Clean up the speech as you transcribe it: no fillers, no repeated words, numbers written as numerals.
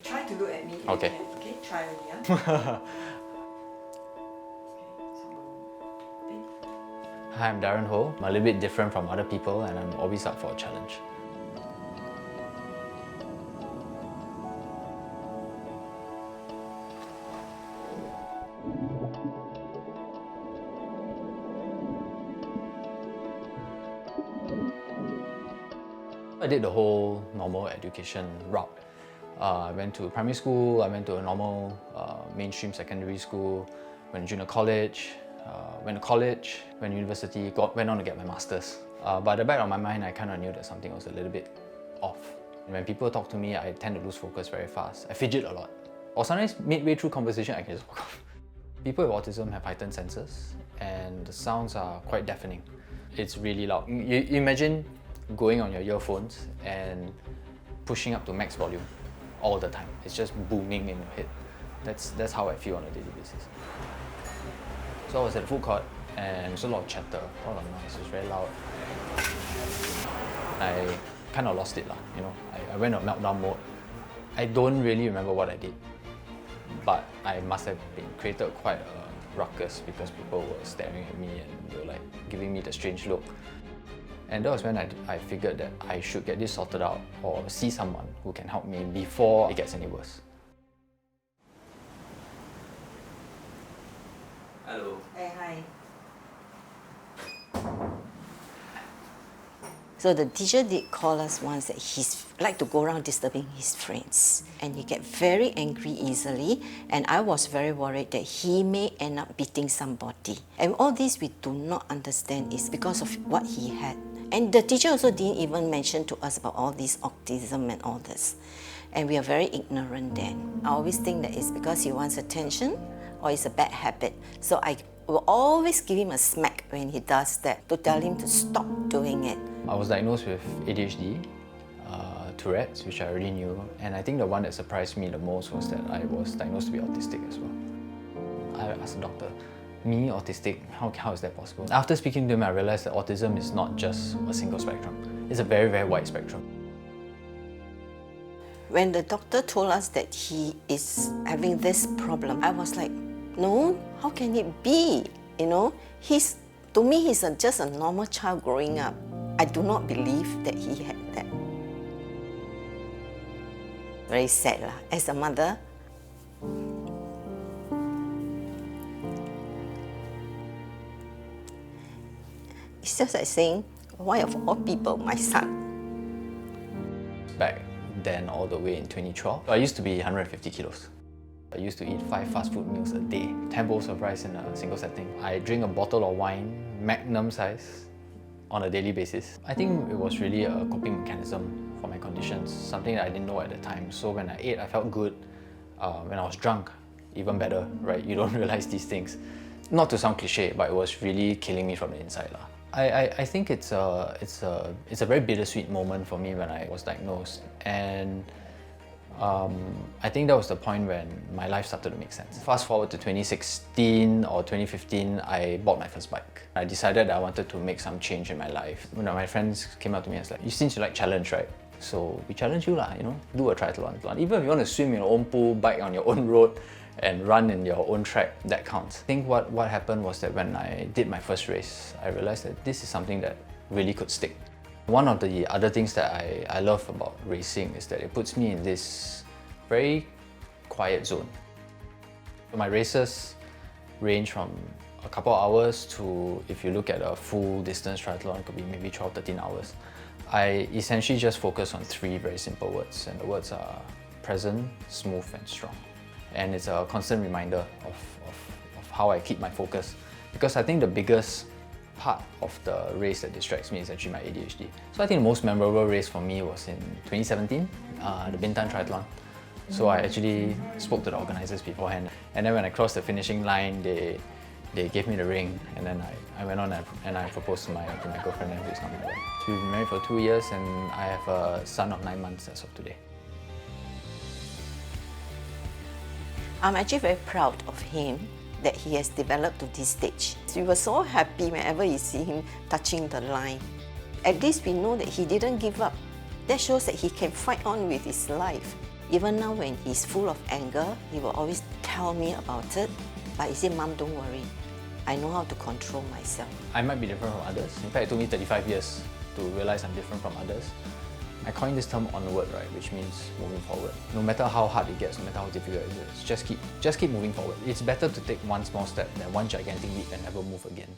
Try to look at me. Okay. Okay, try only, yeah? Hi, I'm Darren Ho. I'm a little bit different from other people and I'm always up for a challenge. I did the whole normal education route. I went to primary school, I went to a normal mainstream secondary school, went to junior college, went to college, went to university, went on to get my master's. But at the back of my mind, I kind of knew that something was a little bit off. When people talk to me, I tend to lose focus very fast. I fidget a lot. Or sometimes midway through conversation, I can just walk off. People with autism have heightened senses and the sounds are quite deafening. It's really loud. You imagine going on your earphones and pushing up to max volume all the time. It's just booming in your head. That's how I feel on a daily basis. So I was at the food court and there's a lot of chatter, a lot of noise, it's very loud. I kind of lost it, you know. I went on meltdown mode. I don't really remember what I did, but I must have created quite a ruckus because people were staring at me and they were like giving me the strange look. And that was when I figured that I should get this sorted out or see someone who can help me before it gets any worse. Hello. Hey, hi. So the teacher did call us once that he's like to go around disturbing his friends and he get very angry easily, and I was very worried that he may end up beating somebody. And all this we do not understand is because of what he had. And the teacher also didn't even mention to us about all this autism and all this. And we are very ignorant then. I always think that it's because he wants attention or it's a bad habit. So I will always give him a smack when he does that to tell him to stop doing it. I was diagnosed with ADHD, Tourette, which I already knew, and I think the one that surprised me the most was that I was diagnosed to be autistic as well. I asked the doctor, me autistic, how is that possible? After speaking to him, I realized that autism is not just a single spectrum. It's a very, very wide spectrum. When the doctor told us that he is having this problem, I was like, no, how can it be? You know, to me, he's just a normal child growing up. I do not believe that he had that. Very sad lah. As a mother, it's just like saying, why of all people, my son? Back then, all the way in 2012, I used to be 150 kilos. I used to eat 5 fast food meals a day, 10 bowls of rice in a single setting. I drink a bottle of wine, magnum size, on a daily basis. I think it was really a coping mechanism for my conditions, something that I didn't know at the time. So when I ate, I felt good. When I was drunk, even better, right? You don't realize these things. Not to sound cliche, but it was really killing me from the inside. I think it's a very bittersweet moment for me when I was diagnosed. And I think that was the point when my life started to make sense. Fast forward to 2016 or 2015, I bought my first bike. I decided that I wanted to make some change in my life. When my friends came up to me and was like, since you like challenge, right? So we challenge you, you know, do a triathlon. Even if you want to swim in your own pool, bike on your own road, and run in your own track, that counts. I think what happened was that when I did my first race, I realized that this is something that really could stick. One of the other things that I love about racing is that it puts me in this very quiet zone. My races range from a couple of hours to, if you look at a full distance triathlon, it could be maybe 12, 13 hours. I essentially just focus on 3 very simple words, and the words are present, smooth, and strong. And it's a constant reminder of how I keep my focus. Because I think the biggest part of the race that distracts me is actually my ADHD. So I think the most memorable race for me was in 2017, the Bintan Triathlon. So I actually spoke to the organizers beforehand. And then when I crossed the finishing line, they gave me the ring. And then I went on and I proposed to my girlfriend, who's not my wife. So we've been married for 2 years and I have a son of 9 months as of today. I'm actually very proud of him that he has developed to this stage. We were so happy whenever we see him touching the line. At least we know that he didn't give up. That shows that he can fight on with his life. Even now when he's full of anger, he will always tell me about it. But he said, Mom, don't worry. I know how to control myself. I might be different from others. In fact, it took me 35 years to realize I'm different from others. I coined this term onward, right, which means moving forward. No matter how hard it gets, no matter how difficult it is, just keep moving forward. It's better to take one small step than one gigantic leap and never move again.